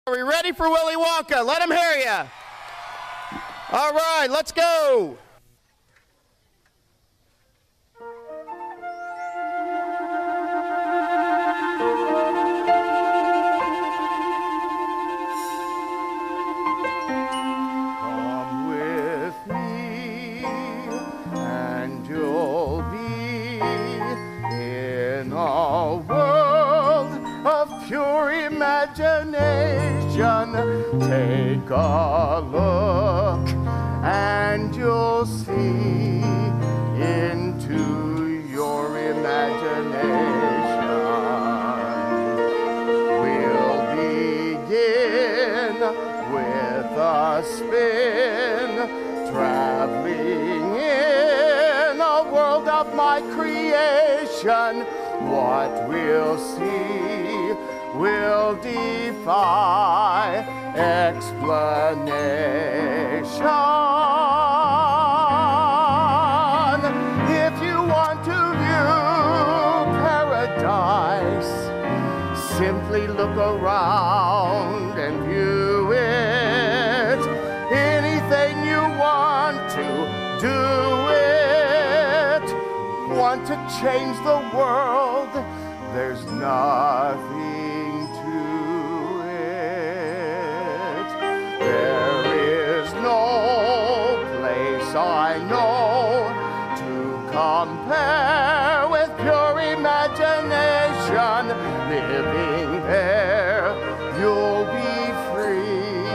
Are we ready for Willy Wonka? Let him hear you. All right, let's go. Come with me and you'll be in a world of pure imagination. Take a look and you'll see into your imagination. We'll begin with a spin, traveling in a world of my creation. What we'll see will defy explanation. If you want to view paradise, simply look around and view it. Anything you want to do it. Want to change the world? There's nothing to it. There is no place I know to compare with pure imagination. Living there, you'll be free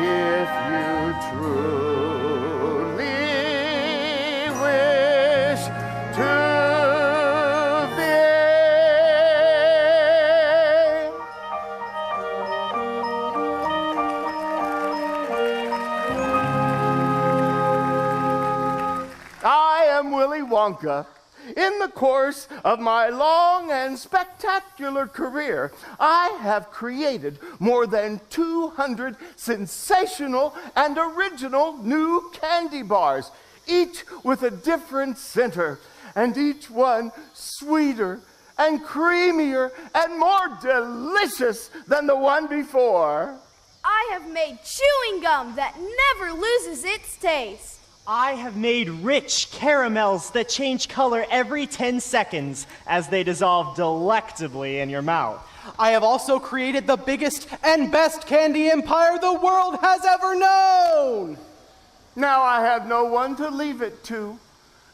if you truly wish to. Willy Wonka. In the course of my long and spectacular career, I have created more than 200 sensational and original new candy bars, each with a different center, and each one sweeter and creamier and more delicious than the one before. I have made chewing gum that never loses its taste. I have made rich caramels that change color every 10 seconds as they dissolve delectably in your mouth. I have also created the biggest and best candy empire the world has ever known. Now I have no one to leave it to,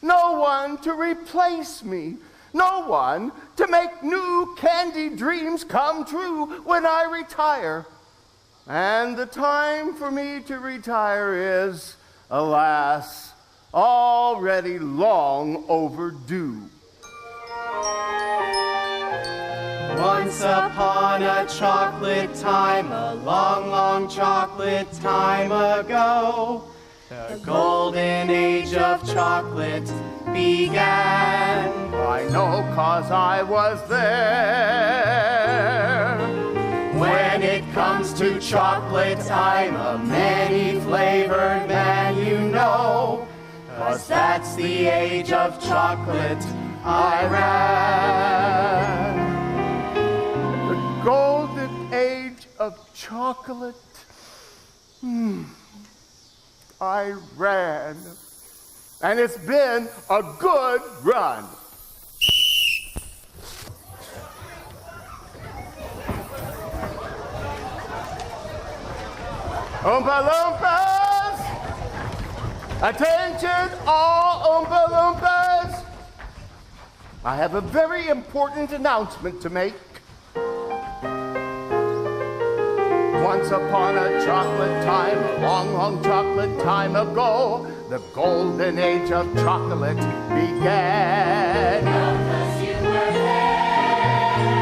no one to replace me, no one to make new candy dreams come true when I retire. And the time for me to retire is, alas, already long overdue. Once upon a chocolate time, a long, long chocolate time ago, the golden age of chocolate began. I know 'cause I was there. When it comes to chocolate, I'm a many-flavored man, you know, 'cause that's the age of chocolate I ran. The golden age of chocolate, I ran. And it's been a good run. Oompa Loompas! Attention, all Oompa Loompas! I have a very important announcement to make. Once upon a chocolate time, a long, long chocolate time ago, the golden age of chocolate began. Because you were there.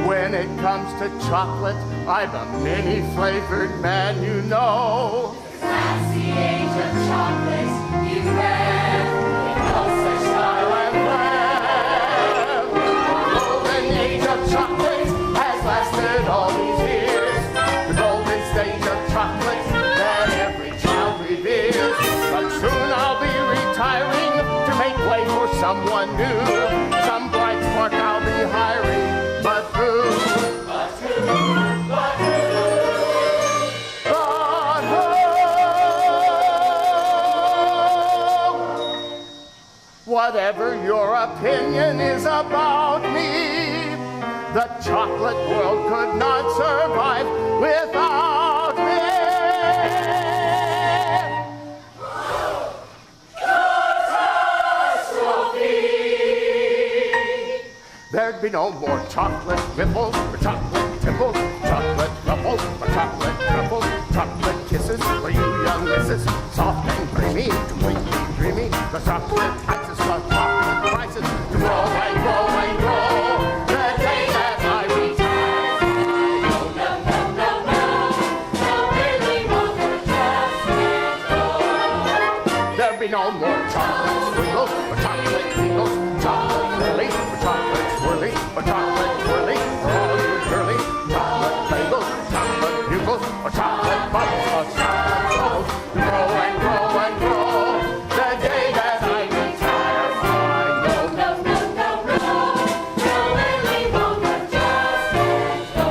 When it comes to chocolate, I'm a many-flavored man, you know. That's the age of chocolate you ran. With no such style and plan. The golden age of chocolate has lasted all these years. The golden stage of chocolate that every child reveres. But soon I'll be retiring to make way for someone new. Some bright spark I'll be hiring, but who? But who? whatever your opinion is about me, the chocolate world could not survive without me. There'd be no more chocolate ripples or chocolate tipples, chocolate ruffles or chocolate truffles, chocolate kisses for you young misses, soft and creamy, completely dreamy. The chocolate taxes plus chocolate prices to grow and grow and grow. The day that I retire, No, Willy Wonka just can't go. there'd be no more chocolate sprinkles or chocolate kringles, chocolate curly or chocolate swirly or chocolate twirly for all you girly, chocolate bagels, chocolate bugles or chocolate bubbles or chocolate bubbles to grow and grow and grow. The day that I retire, I know. No, Willy Wonka just can't go.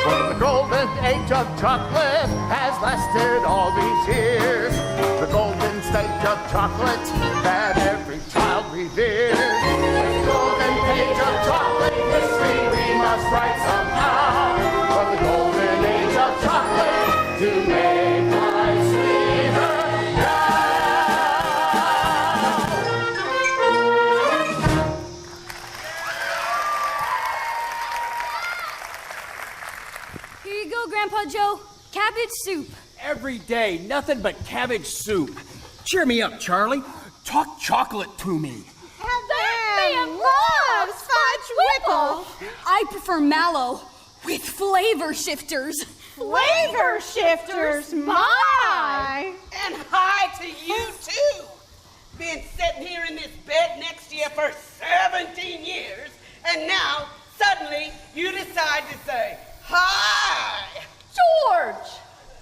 For the golden age of chocolate has lasted all these years. The golden stage of chocolate that every child reveres. The golden page of chocolate history we must write somehow. For the golden age of chocolate to make life sweeter now. Here you go, Grandpa Joe. Cabbage soup. Every day, nothing but cabbage soup. Cheer me up, Charlie. Talk chocolate to me. That man loves fudge whipple. I prefer mallow with flavor shifters. Flavor shifters, my! And hi to you, too. Been sitting here in this bed next to you for 17 years, and now, suddenly, you decide to say, hi. George,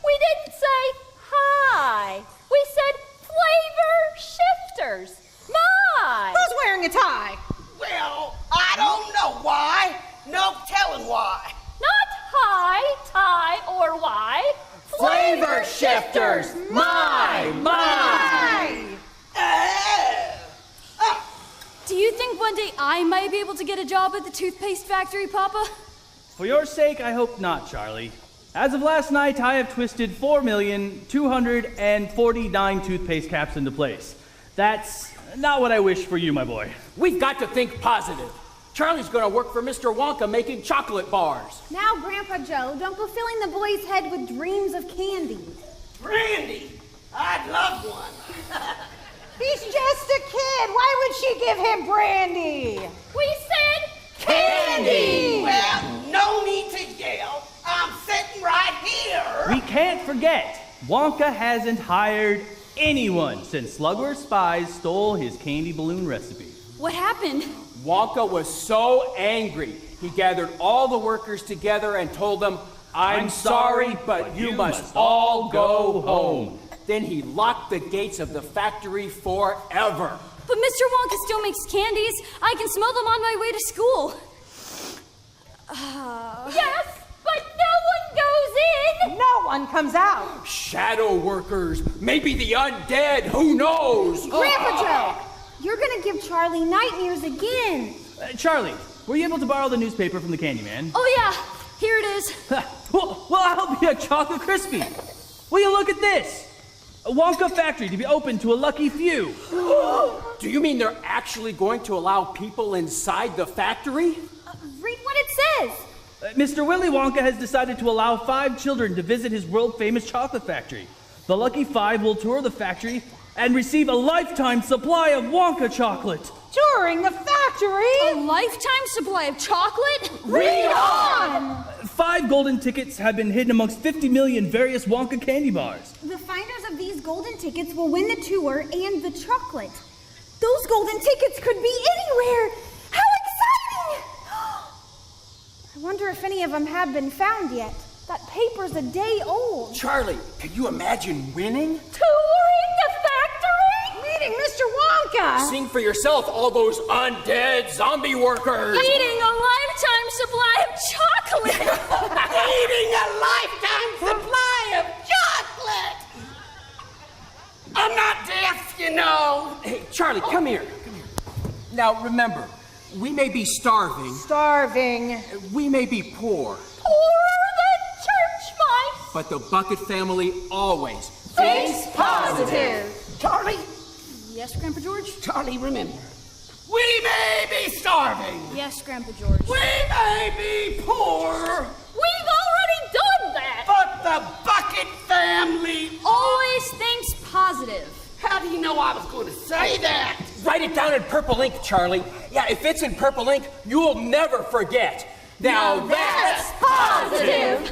we didn't say hi. We said flavor shifters. My. Who's wearing a tie? Well, I don't know why. No telling why. Not hi, tie, or why. Flavor shifters! My! Do you think one day I might be able to get a job at the toothpaste factory, Papa? For your sake, I hope not, Charlie. As of last night, I have twisted 4,249 toothpaste caps into place. That's not what I wish for you, my boy. We've got to think positive. Charlie's going to work for Mr. Wonka making chocolate bars. Now, Grandpa Joe, don't go filling the boy's head with dreams of candy. Brandy. I'd love one. He's just a kid. Why would she give him brandy? We said Candy! Well, no need to yell. I'm sitting right here. We can't forget, Wonka hasn't hired anyone since Slugworth spies stole his candy balloon recipe. What happened? Wonka was so angry, he gathered all the workers together and told them, I'm sorry, but you must all go home. Then he locked the gates of the factory forever. But Mr. Wonka still makes candies. I can smell them on my way to school. Yes, but no one goes in. No one comes out. Shadow workers, maybe the undead, who knows? Grandpa Joe, you're gonna give Charlie nightmares again. Charlie, were you able to borrow the newspaper from the Candyman? Oh yeah, here it is. Well, I'll be a chocolate crispy. Will you look at this? A Wonka factory to be open to a lucky few. Do you mean they're actually going to allow people inside the factory? Read what it says. Mr. Willy Wonka has decided to allow 5 children to visit his world-famous chocolate factory. The lucky 5 will tour the factory and receive a lifetime supply of Wonka chocolate. Touring the factory? A lifetime supply of chocolate? Read on! 5 golden tickets have been hidden amongst 50 million various Wonka candy bars. The finders of these golden tickets will win the tour and the chocolate. Those golden tickets could be anywhere. How exciting! I wonder if any of them have been found yet. That paper's a day old. Charlie, can you imagine winning? Touring the factory? Meeting Mr. Wonka! Sing for yourself, all those undead zombie workers. Eating a lifetime supply of chocolate. Eating a lifetime supply of chocolate. I'm not deaf, you know. Hey, Come here. Now remember, we may be starving. Starving. We may be poor. Poorer than church mice. But the Bucket family always Thinks positive. Charlie, Yes, Grandpa George? Charlie, remember, we may be starving. Yes, Grandpa George. We may be poor. We've already done that. But the Bucket family Always thinks positive. How do you know I was going to say that? Write it down in purple ink, Charlie. Yeah, if it's in purple ink, you'll never forget. Now that's positive.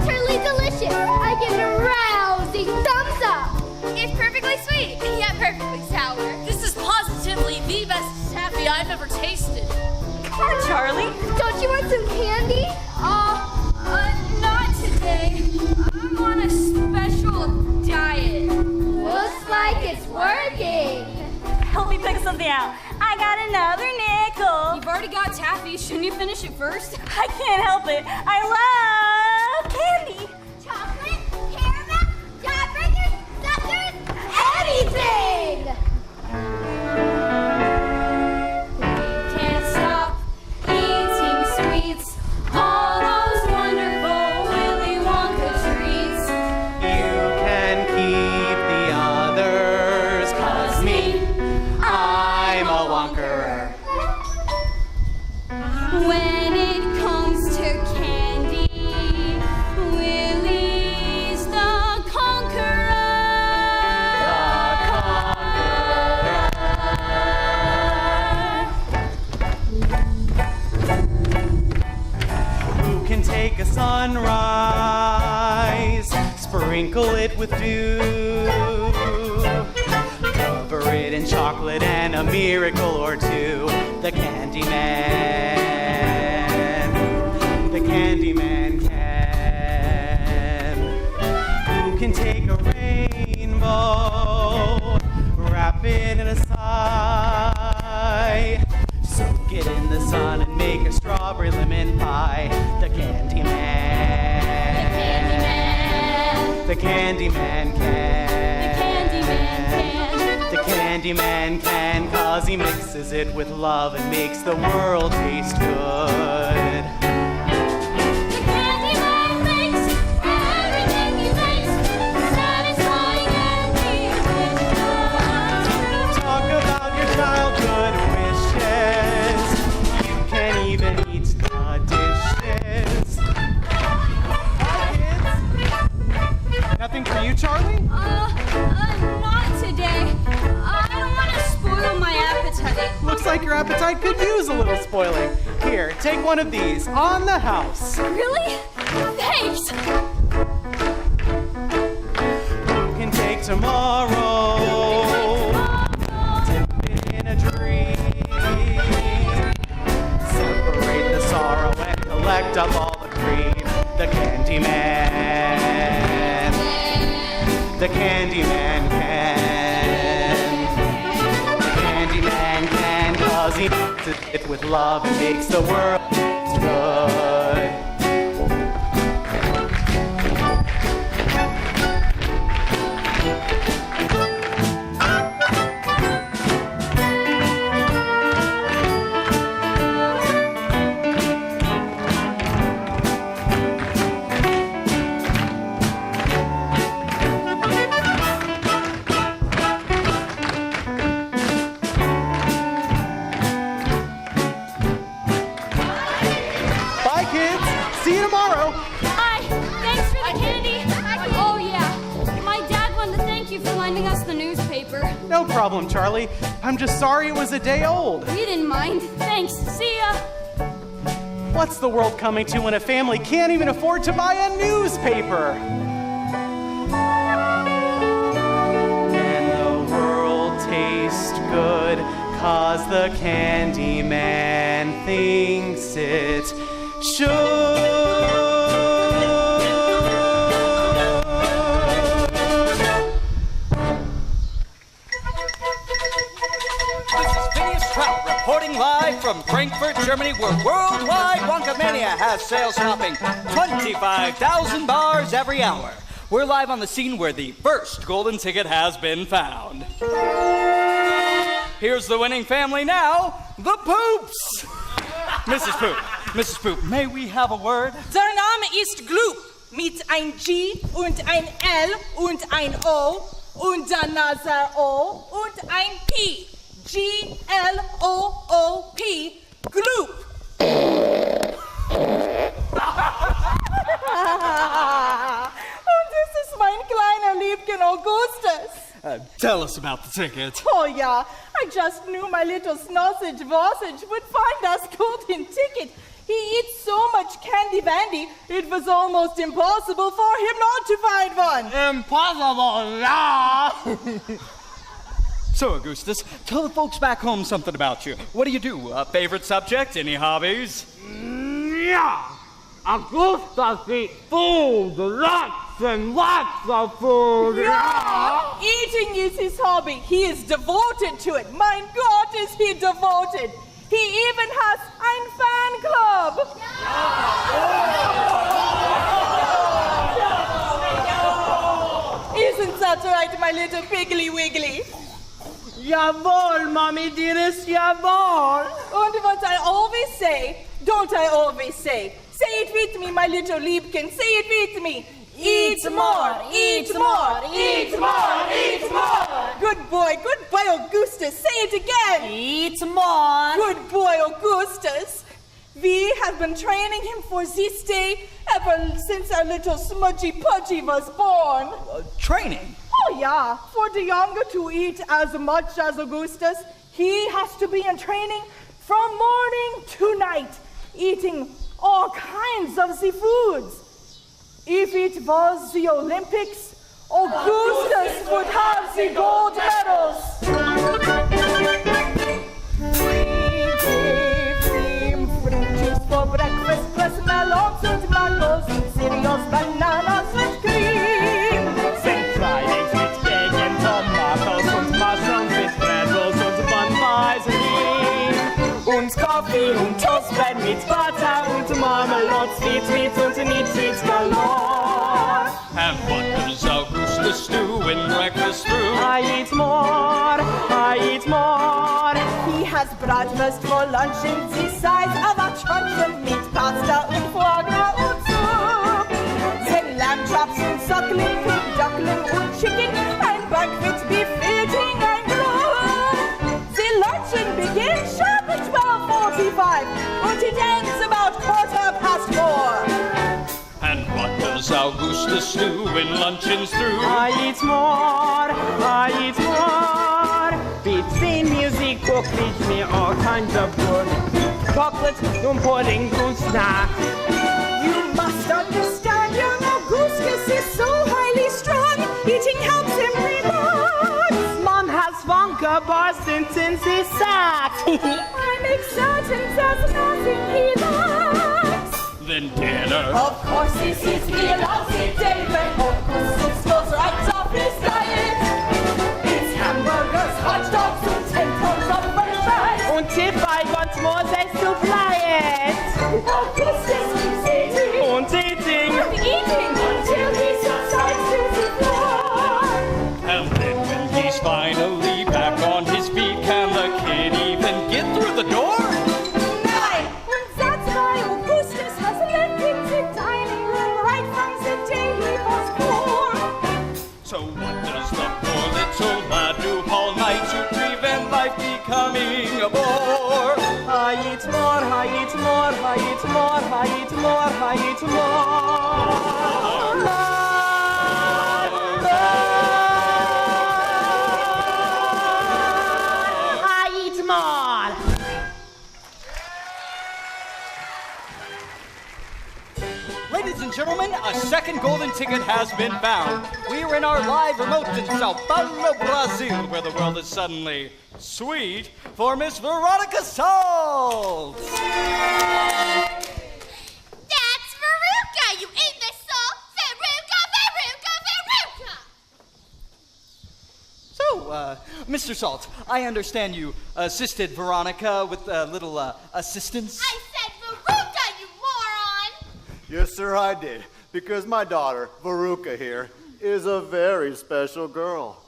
Totally delicious. I give it a rousing thumbs up. It's perfectly sweet, yet perfectly sour. This is positively the best taffy I've ever tasted. Come on, Charlie. Don't you want some candy? Not today. I'm on a special diet. Looks like it's working. Help me pick something out. I got another nickel. You've already got taffy. Shouldn't you finish it first? I can't help it. I love candy. Chocolate, caramel, jawbreakers, suckers, anything! Can't stop eating sweets. All those wonderful Willy Wonka treats. You can keep the others, 'cause me, I'm a Wonkerer. When it comes to candy, Willy's the conqueror. Who can take a sunrise, sprinkle it with dew, cover it in chocolate and a miracle or two? The Candyman, the Candyman can. Who can take a rainbow, wrap it in a sigh, soak it in the sun and make a strawberry lemon pie? The Candyman, the Candyman can. The Candyman can, 'cause he mixes it with love and makes the world taste good. The Candyman makes everything he makes satisfying and delicious. Talk about your childhood wishes. You can even eat the dishes. Nothing for you, Charlie? Not today. I don't want to spoil my appetite. Looks like your appetite could use a little spoiling. Here, take one of these on the house. Really? Thanks. You can take tomorrow, dip it in a dream, separate the sorrow and collect up all the cream. The Candyman, the Candyman can. The Candyman can, 'cause he mixes it with love and makes the world taste good. Bye, kids. See you tomorrow. Hi. Thanks for the candy. Oh, yeah. My dad wanted to thank you for lending us the newspaper. No problem, Charlie. I'm just sorry it was a day old. We didn't mind. Thanks. See ya. What's the world coming to when a family can't even afford to buy a newspaper? And the world tastes good, 'cause the Candyman thinks it should. This is Phineas Trout reporting live from from Frankfurt, Germany, where worldwide Wonka Mania has sale shopping. 25,000 bars every hour. We're live on the scene where the first golden ticket has been found. Here's the winning family now, the Poops. Mrs. Poop, may we have a word? Der Name ist Gloop, mit ein G und ein L und ein O und danach O und ein P. G-L-O-O-P, Gloop. Und das ist mein kleiner Liebchen Augustus. Tell us about the ticket. Oh yeah, I just knew my little sausage would find us golden ticket. He eats so much candy vandy, it was almost impossible for him not to find one. Impossible, yeah. So, Augustus, tell the folks back home something about you. What do? Favorite subject? Any hobbies? Yeah. Augustus eats food, lots and lots of food. Yeah. Eating is his hobby. He is devoted to it. Mein Gott, is he devoted. He even has ein fan club. Isn't that right, my little Piggly Wiggly? Jawohl, Mommy dearest, jawohl. And what I always say, don't I always say? Say it with me, my little Liebchen, say it with me. Eat more, eat more, eat more, eat more. Good boy, Augustus, say it again. Eat more. Good boy, Augustus. We have been training him for this day ever since our little smudgy pudgy was born. Training? Oh, yeah. For the younger to eat as much as Augustus, he has to be in training from morning to night, eating all kinds of the foods. If it was the Olympics, Augustus would have the gold medals. We gave him fruit juice for breakfast, plus melons and mangoes and cereals, bananas and cream. Fried eggs with bacon, tomatoes und mushrooms with pretzels und Bonbons und Coffee und Toastbread mit Butter und Marmelade, sweet und neat sweets galore. And what does Augustus do in breakfast food? I eat more. He has bratwurst for lunch in the size of a chunk of meat, pasta und foie gras und soup. Then lamb chops and suckling, pig duckling und chicken, and buckwheat beef eating and glue. The luncheon begins sharp at 12:45, and it ends about 4:15. And what does Augustus do when luncheon's through? I eat more. Between music, cook with me all kinds of good. Chocolate and pudding to snack. You must understand, young Augustus is so highly strung. Eating helps him relax. Mom has Wonka bars since he's sat. I make certain there's nothing he likes. Then dinner. Of course, this is the lousy day when Augustus goes right off his diet. It's hamburgers, hot dogs, and 10 tons of french fries. Und if I want more, they supply it. Augustus keeps eating. Und eating. And eating until he subsides to the floor. And then when he's finally back on his feet, can the kid even get through the door? Nein, and that's why Augustus has left in the dining room right from the day he was born. So what does the poor little lad do all night to prevent life becoming a bore? I eat more. Ladies and gentlemen, a second golden ticket has been found. We are in our live remote in Sao Paulo, Brazil, where the world is suddenly sweet for Miss Veronica Salt. That's Veruca! You ate this salt! Veruca! So, Mr. Salt, I understand you assisted Veronica with a little assistance. I said Veruca, you moron! Yes, sir, I did. Because my daughter, Veruca here, is a very special girl.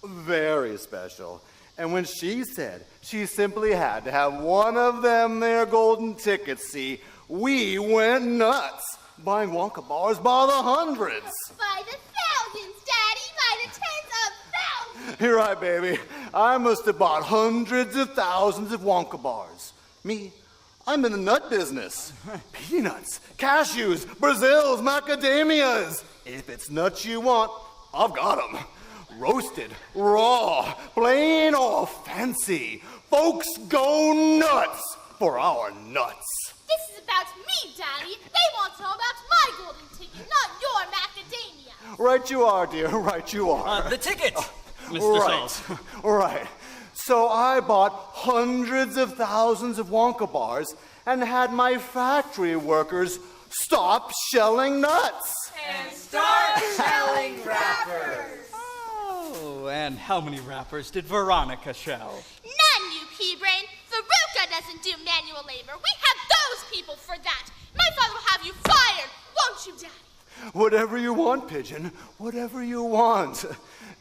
Very special. And when she said she simply had to have one of them there golden tickets, see, we went nuts. Buying Wonka bars by the hundreds. By the thousands, Daddy, by the tens of thousands. You're right, baby. I must have bought hundreds of thousands of Wonka bars. Me, I'm in the nut business. Peanuts, cashews, Brazils, macadamias. If it's nuts you want, I've got them. Roasted, raw, plain or fancy. Folks go nuts for our nuts. This is about me, Daddy. They want to know about my golden ticket, not your macadamia. Right you are, dear. Right you are. The ticket, Mr. Right. Salt. Right. So I bought hundreds of thousands of Wonka bars and had my factory workers stop shelling nuts. And start shelling wrappers. Oh, and how many wrappers did Veronica shell? None, you pea-brain. Veruca doesn't do manual labor. We have those people for that. My father will have you fired, won't you, Daddy? Whatever you want, Pigeon. Whatever you want.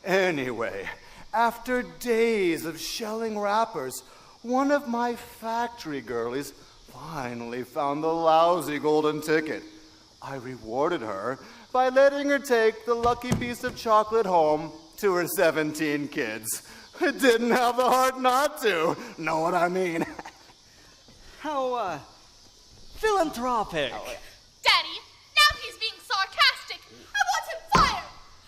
Anyway, after days of shelling wrappers, one of my factory girlies finally found the lousy golden ticket. I rewarded her by letting her take the lucky piece of chocolate home to her 17 kids. I didn't have the heart not to. Know what I mean? How, philanthropic. Daddy, now he's being sarcastic. I want him fired!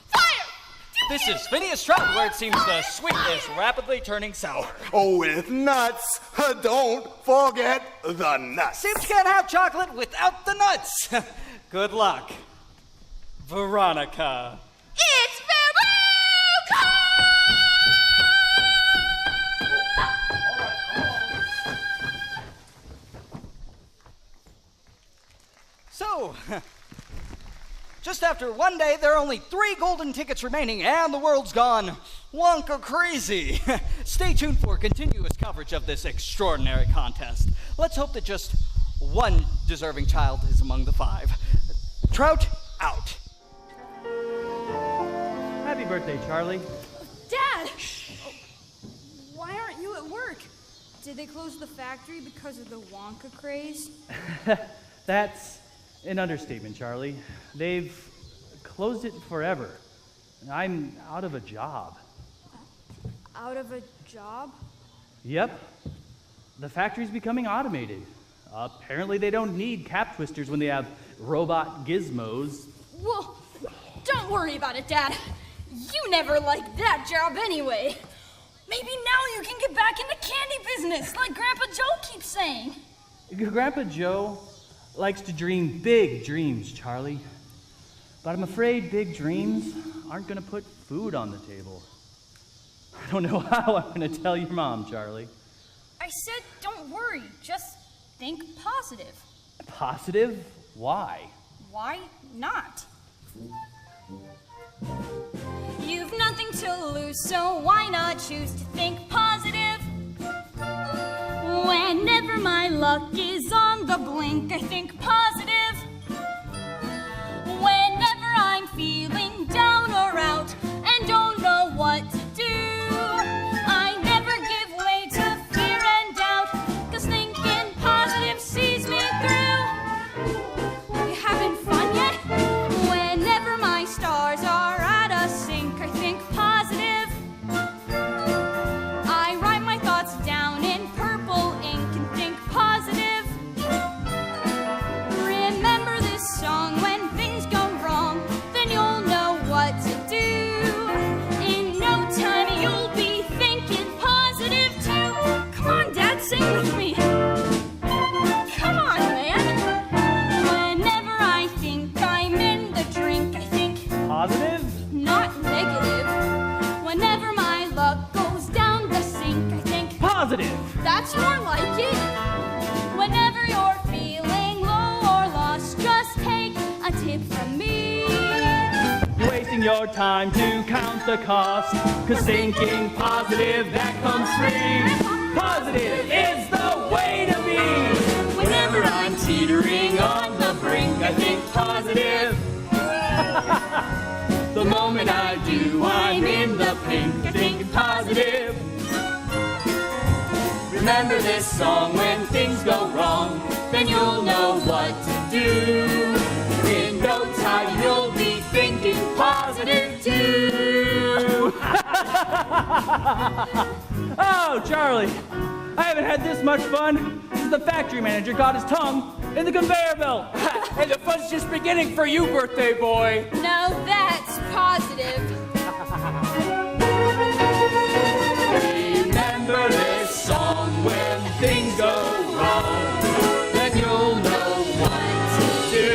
Fired! This is Phineas Trout, where it seems the sweet is rapidly turning sour. Oh, with nuts. Don't forget the nuts. Seems can't have chocolate without the nuts. Good luck, Veronica. It's Veruca! So, just after one day, there are only 3 golden tickets remaining, and the world's gone Wonka crazy. Stay tuned for continuous coverage of this extraordinary contest. Let's hope that just one deserving child is among the 5. Trout, out. Happy birthday, Charlie. Dad! Why aren't you at work? Did they close the factory because of the Wonka craze? That's an understatement, Charlie. They've closed it forever. I'm out of a job. Out of a job? Yep. The factory's becoming automated. Apparently they don't need cap twisters when they have robot gizmos. Well, don't worry about it, Dad. You never liked that job anyway. Maybe now you can get back into candy business, like Grandpa Joe keeps saying. Grandpa Joe likes to dream big dreams, Charlie. But I'm afraid big dreams aren't going to put food on the table. I don't know how I'm going to tell your mom, Charlie. I said don't worry, just think positive. Positive? Why? Why not? You've nothing to lose, so why not choose to think positive? Whenever my luck is on the blink, I think positive. Whenever I'm feeling down or out and don't know what to do, I never give way to fear and doubt, 'cause thinking positive sees me through. You having fun yet? Whenever my stars are at a sink, I think positive. I write my thoughts down in purple ink and think positive. Remember this song, when things go wrong, then you'll know what to do. In no time you'll be thinking positive too. Come on, Dad, sing with me. Come on, man. Whenever I think I'm in the drink, I think Positive? not negative. Whenever my luck goes down the sink, I think Positive! that's more like it. Whenever you're feeling low or lost, just take a tip from me. You're wasting taking your time to count the cost. 'Cause thinking positive, that comes free. Positive is the way to be. Whenever I'm teetering on the brink, I think positive. The moment I do, I'm in the pink. I think positive. Remember this song: when things go wrong, then you'll know what to do. In no time, you'll be thinking positive too. Oh, Charlie, I haven't had this much fun since the factory manager got his tongue in the conveyor belt. And the fun's just beginning for you, birthday boy. Now that's positive. Remember this song: when things go wrong, then you'll know what to do.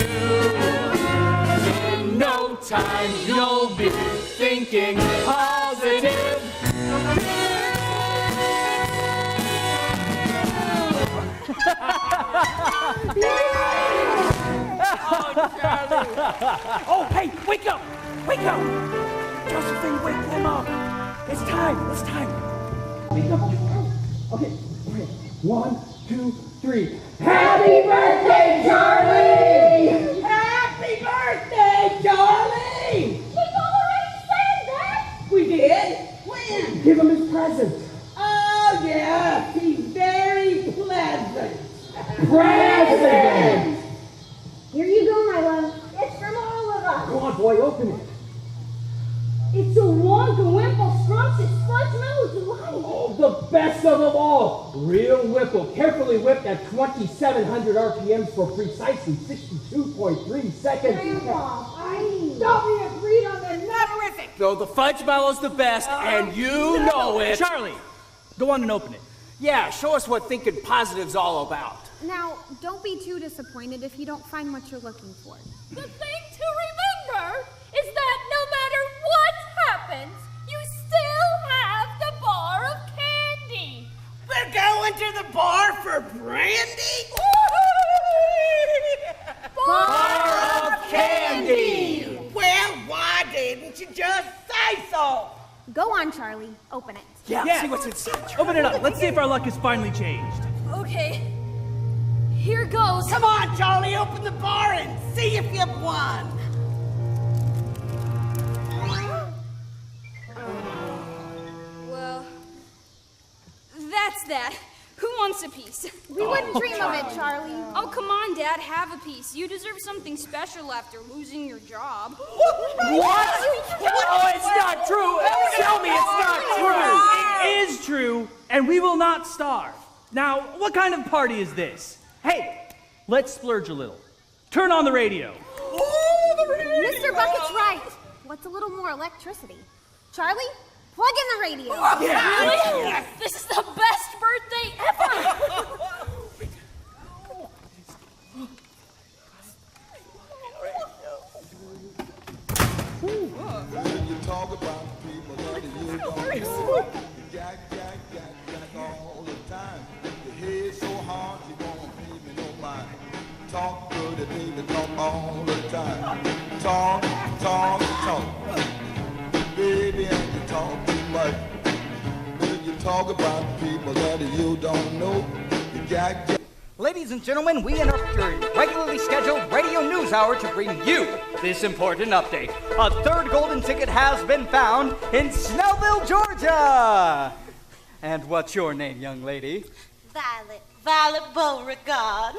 In no time, you'll be thinking positive. Oh, hey, wake up! Wake up! Josephine, wake them up! It's time, it's time! Wake up! Okay, 1, 2, 3. Happy birthday, Charlie! Happy birthday, Charlie! We've already said that. We did? When? Give him his present. Oh, yeah, he's very pleasant. Present! Here you go, my love. It's from all of us. Go on, boy, open it. It's a Wonka Wimple Scrumptious Fudgemellow Delight. Oh, the best of them all. Real Whipple, carefully whipped at 2,700 RPMs for precisely 62.3 seconds. Grandpa, I thought we agreed on the terrific. Though the fudge mallow's the best, and you know it. Charlie, go on and open it. Yeah, show us what thinking positive's all about. Now, don't be too disappointed if you don't find what you're looking for. The thing to remember is that no matter what happens, you still have the bar of candy. We're going to the bar for brandy? Bar of candy! Well, why didn't you just say so? Go on, Charlie. Open it. Yeah, see what's inside. Open it up. Let's see if our luck has finally changed. Okay. Here goes. Come on, Charlie, open the bar and see if you've won. Well, that's that. Who wants a piece? We wouldn't dream of it, Charlie. Oh, come on, Dad, have a piece. You deserve something special after losing your job. What? Oh, it's not true. Tell me it's not true. It is true, and we will not starve. Now, what kind of party is this? Hey, let's splurge a little. Turn on the radio. Oh, the radio! Mr. Bucket's right. What's a little more electricity? Charlie, plug in the radio. Really? This is the best birthday ever! You talk about people that you don't know. Jack all the time. Your head so hard you won't pay me no mind. Talk good, baby, talk all the time. Talk. Baby, and you talk too much. You talk about people that you don't know. You jack. Ladies and gentlemen, we interrupt your regularly scheduled radio news hour to bring you this important update. A third golden ticket has been found in Snellville, Georgia. And what's your name, young lady? Violet Beauregard.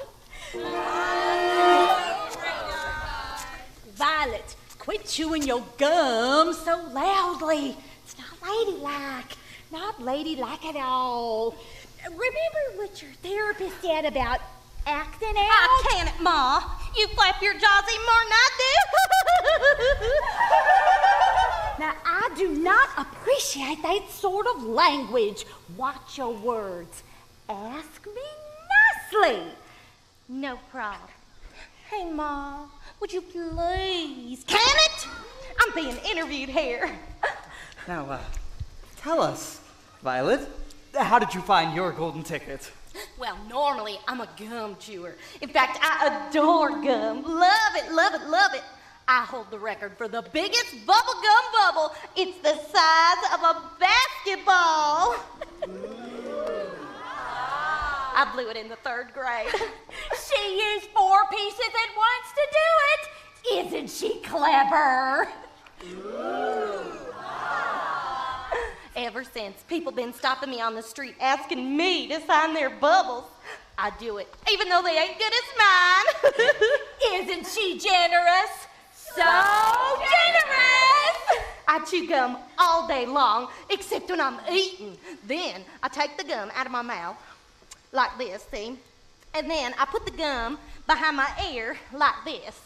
Violet, quit chewing your gum so loudly. It's not ladylike. Not ladylike at all. Remember what your therapist said about acting out? I can't, Ma. You flap your jaws even more than I do. Now, I do not appreciate that sort of language. Watch your words. Ask me nicely. No problem. Hey, Ma, would you please? Can it? I'm being interviewed here. Now, tell us, Violet, how did you find your golden ticket? Well, normally I'm a gum chewer. In fact, I adore gum. Love it, love it, love it. I hold the record for the biggest bubblegum bubble. It's the size of a basketball. I blew it in the 3rd grade. She used 4 pieces at once to do it. Isn't she clever? Ever since, people been stopping me on the street asking me to sign their bubbles. I do it, even though they ain't good as mine. Isn't she generous? So generous! I chew gum all day long, except when I'm eating. Then I take the gum out of my mouth, like this, see? And then I put the gum behind my ear, like this.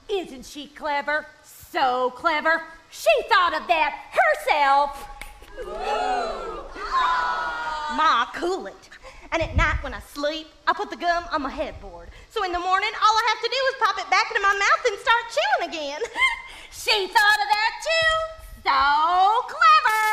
Isn't she clever? So clever. She thought of that herself. Ma, cool it. And at night when I sleep, I put the gum on my headboard. So in the morning, all I have to do is pop it back into my mouth and start chewing again. She thought of that too. So clever.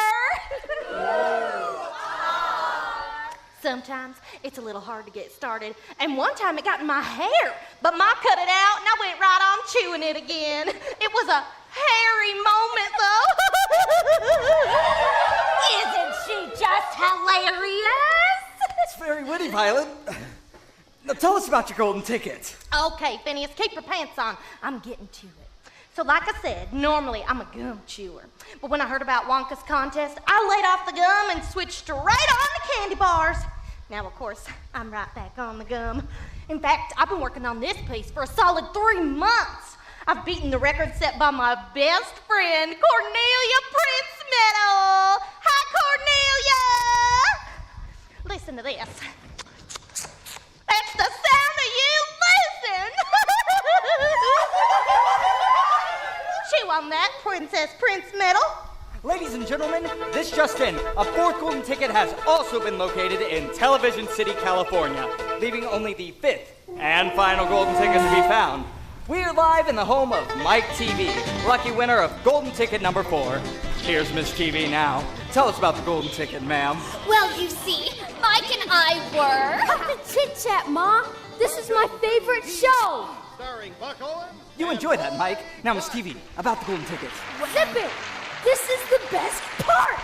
Sometimes it's a little hard to get started. And one time it got in my hair, but Ma cut it out and I went right on chewing it again. It was a hairy moment though. Isn't she just hilarious? It's very witty, Violet. Now tell us about your golden ticket. Okay, Phineas, keep your pants on. I'm getting to it. So like I said, normally I'm a gum chewer. But when I heard about Wonka's contest, I laid off the gum and switched straight on to candy bars. Now, of course, I'm right back on the gum. In fact, I've been working on this piece for a solid 3 months. I've beaten the record set by my best friend, Cornelia Prince Meadow. Hi, Cornelia! Listen to this. That's the sound of you listen. She won that Princess Prince medal. Ladies and gentlemen, this just in. A 4th golden ticket has also been located in Television City, California, leaving only the 5th and final golden ticket to be found. We're live in the home of Mike TV, lucky winner of golden ticket number 4. Here's Miss TV now. Tell us about the golden ticket, ma'am. Well, you see, Mike and I were... Cut the chit-chat, Ma. This is my favorite show. Starring Buck Owens. You enjoy that, Mike. Now, Miss TV, about the golden ticket. Zip it. This is the best part.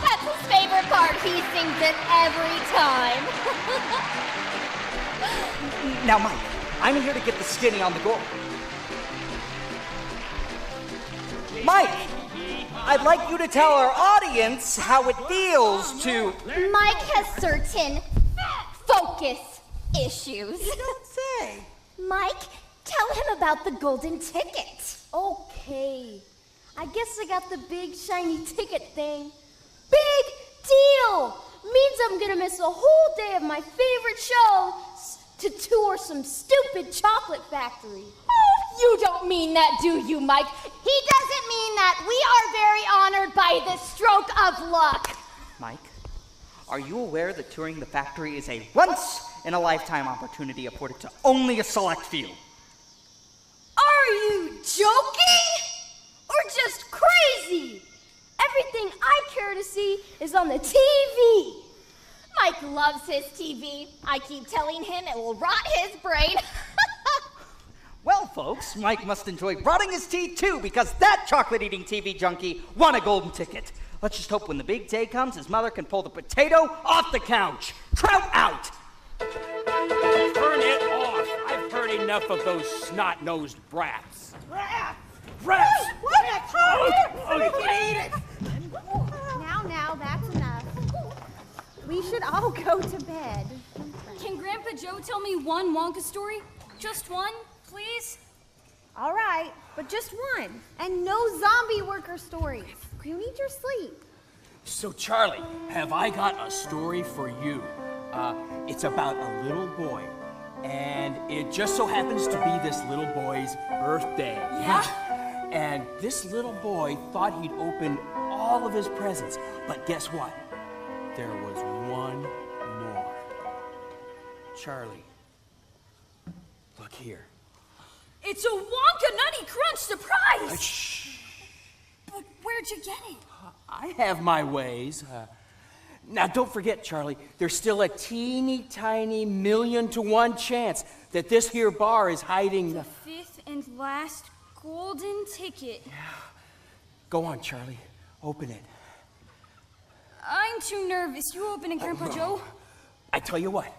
That's his favorite part. He sings it every time. Now, Mike, I'm here to get the skinny on the goal. Mike, I'd like you to tell our audience how it feels to... Mike has certain focus issues. You don't say. Mike, tell him about the golden ticket. Okay. I guess I got the big shiny ticket thing. Big deal! Means I'm gonna miss a whole day of my favorite show to tour some stupid chocolate factory. Oh, you don't mean that, do you, Mike? He doesn't mean that. We are very honored by this stroke of luck. Mike, are you aware that touring the factory is a once-in-a-lifetime opportunity afforded to only a select few? Are you joking? Or just crazy? Everything I care to see is on the TV. Mike loves his TV. I keep telling him it will rot his brain. Well, folks, Mike must enjoy rotting his teeth too, because that chocolate-eating TV junkie won a golden ticket. Let's just hope when the big day comes, his mother can pull the potato off the couch. Trout out! Turn it off. I've heard enough of those snot-nosed brats. Rats! Rats! What? We can eat it! Now, that's enough. We should all go to bed. Can Grandpa Joe tell me one Wonka story? Just one, please? All right, but just one. And no zombie worker stories. You need your sleep. So, Charlie, have I got a story for you? It's about a little boy, and it just so happens to be this little boy's birthday. Yeah? And this little boy thought he'd opened all of his presents, but guess what? There was one more. Charlie, look here. It's a Wonka Nutty Crunch surprise! Shh. But where'd you get it? I have my ways. Now, don't forget, Charlie, there's still a teeny tiny 1,000,000 to 1 chance that this here bar is hiding the fifth and last golden ticket. Go on, Charlie. Open it. I'm too nervous. You open it, Grandpa Joe. I tell you what,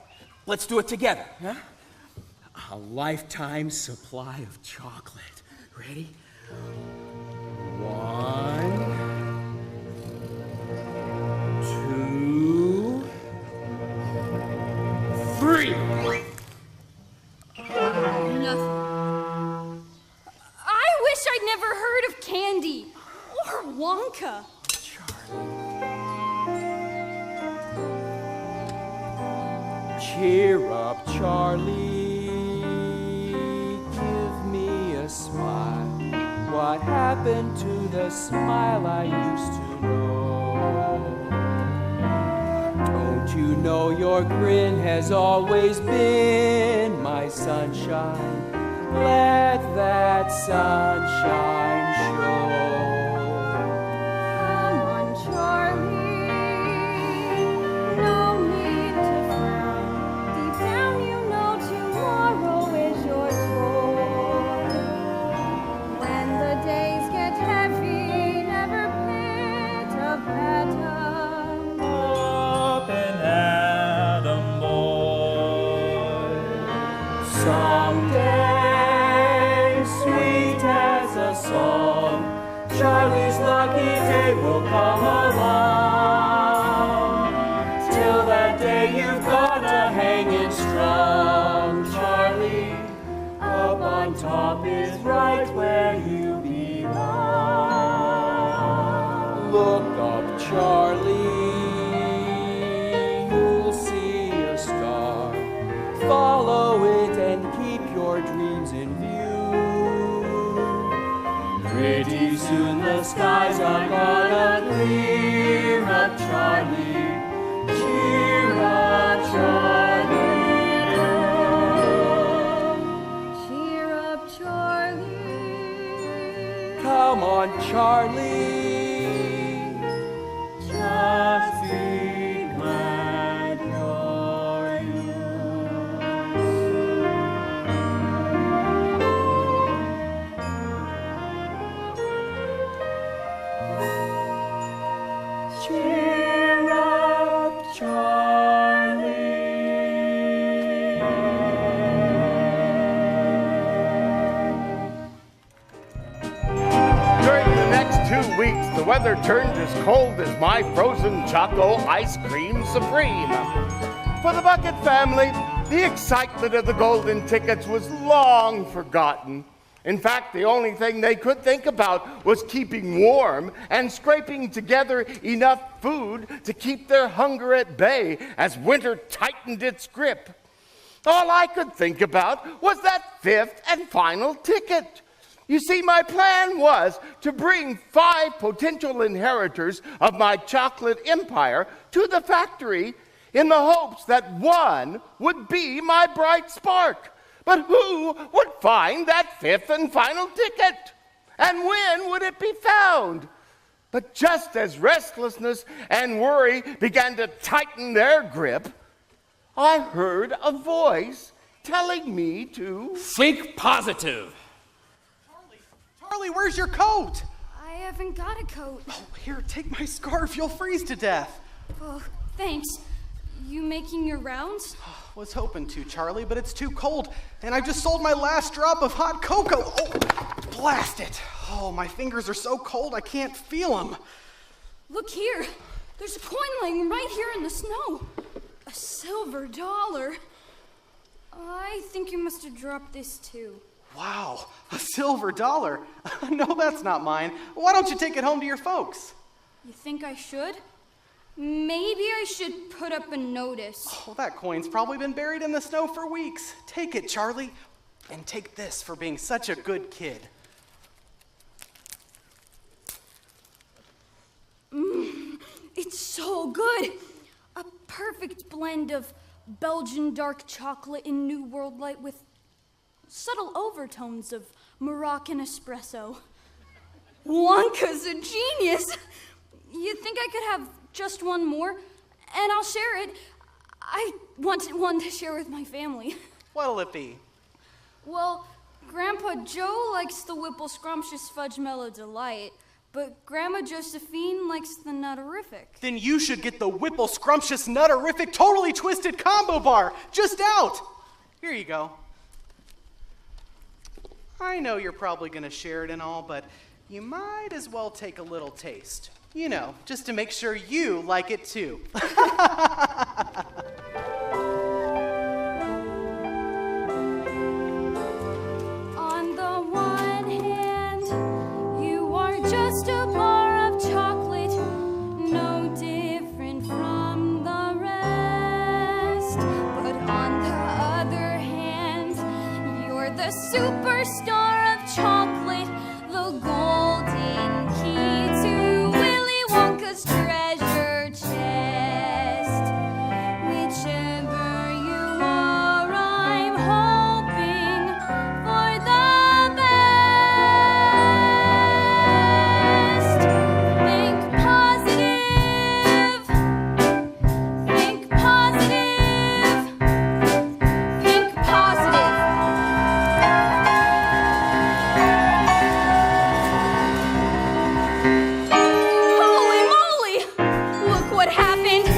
let's do it together, huh? A lifetime supply of chocolate. Ready? 1, 2, 3. Nothing. I wish I'd never heard of candy or Wonka. Cheer up, Charlie. Give me a smile. What happened to the smile I used to know? Don't you know your grin has always been my sunshine? Let that sunshine show. Come on, Charlie. No need to frown. Deep down, you know tomorrow is your toy. When the days get heavy, never pitter-patter. Up and at 'em, boy. Someday, sweet as a song, Charlie's lucky day will come along. Till that day you've gotta hang it strong, Charlie. Up on top is right where you belong. Look up, Charlie, you'll see a star. Follow it and keep your dreams in view. Pretty soon the skies are gonna clear up, Charlie. Cheer up, Charlie. Cheer up, Charlie. Come on, Charlie. Just be glad you're Cheer up, Charlie. During the next 2 weeks, the weather turned as cold as my frozen Choco Ice Cream Supreme. For the Bucket family, the excitement of the golden tickets was long forgotten. In fact, the only thing they could think about was keeping warm and scraping together enough food to keep their hunger at bay as winter tightened its grip. All I could think about was that fifth and final ticket. You see, my plan was to bring 5 potential inheritors of my chocolate empire to the factory in the hopes that one would be my bright spark. But who would find that fifth and final ticket? And when would it be found? But just as restlessness and worry began to tighten their grip, I heard a voice telling me to think positive. Charlie, where's your coat? I haven't got a coat. Oh, here, take my scarf. You'll freeze to death. Oh, thanks. You making your rounds? Was hoping to, Charlie, but it's too cold, and I just sold my last drop of hot cocoa. Oh, blast it. Oh, my fingers are so cold I can't feel them. Look here. There's a coin laying right here in the snow. A silver dollar. I think you must have dropped this too. Wow, a silver dollar. No, that's not mine. Why don't you take it home to your folks? You think I should? Maybe I should put up a notice. Oh, that coin's probably been buried in the snow for weeks. Take it, Charlie. And take this for being such a good kid. It's so good. A perfect blend of Belgian dark chocolate and New World light with subtle overtones of Moroccan espresso. Wonka's a genius. You think I could have just one more? And I'll share it. I want one to share with my family. What'll it be? Well, Grandpa Joe likes the Whipple Scrumptious Fudge Mellow Delight, but Grandma Josephine likes the Nutterific. Then you should get the Whipple Scrumptious Nutterific Totally Twisted Combo Bar, just out. Here you go. I know you're probably going to share it and all, but you might as well take a little taste. You know, just to make sure you like it too. On the one hand, you are just a bar of chocolate, no different from the rest. But on the other hand, you're the superstar of chocolate, the golden key to Willy Wonka's treasure chest. Whichever you are, I'm hoping for the best. Think positive. Think positive. Think positive. Holy moly! Look what happened.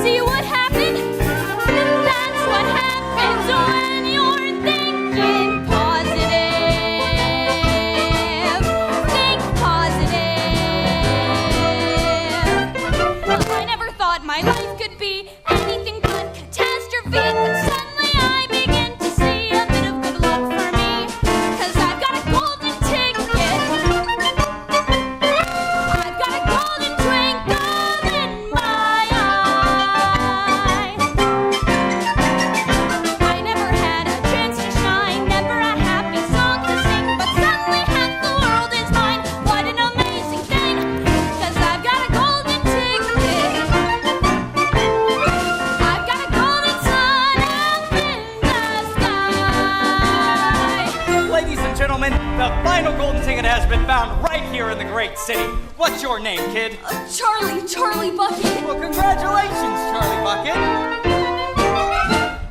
See what happened? That's what happens when you're thinking positive. Think positive. I never thought my life could be anything but catastrophe, but suddenly I begin to see a bit of good luck for me, 'cause I've got a golden ticket. I've got a golden twinkle in my eye. I never had a chance to shine, never a happy song to sing, but suddenly half the world is mine. What an amazing thing, 'cause I've got a golden ticket. I've got a golden sun up in the sky. Ladies and gentlemen, the final golden ticket has been found right here in the great city. What's your name, kid? Charlie Bucket. Well, congratulations, Charlie Bucket.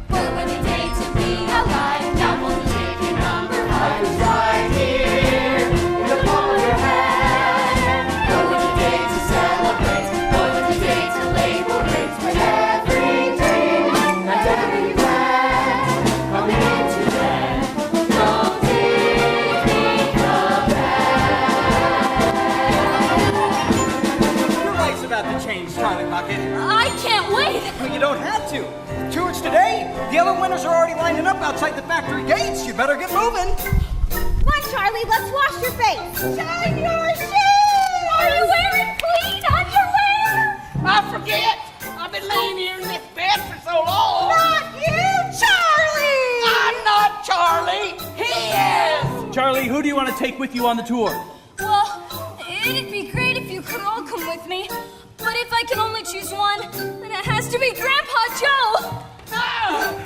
What a day to be alive. Now golden ticket number 5 is right here in the palm of your hand. What a day to celebrate. What a day to label rates with every dream and every plan coming into land. Don't think the Your life's about to change, Charlie Bucket. I can't wait. Well, you don't have to. Tours today. The other winners are already lining up outside the factory gates. You better get moving. Come on, Charlie, let's wash your face. Shine your shoes! Are you wearing clean underwear? I forget. I've been laying here in this bed for so long. Not you, Charlie! I'm not Charlie. He is. Charlie, who do you want to take with you on the tour? Well, it'd be great if you could all come with me, but if I can only choose one, then it has to be Grandpa Joe. No,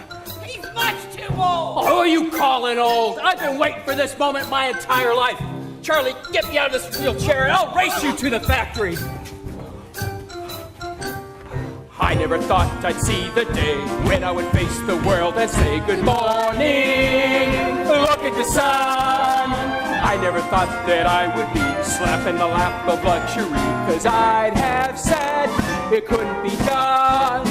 he's much too old. Oh, who are you calling old? I've been waiting for this moment my entire life. Charlie, get me out of this wheelchair and I'll race you to the factory. I never thought I'd see the day when I would face the world and say good morning. Look at the sun. I never thought that I would be slapping the lap of luxury, 'cause I'd have said it couldn't be done.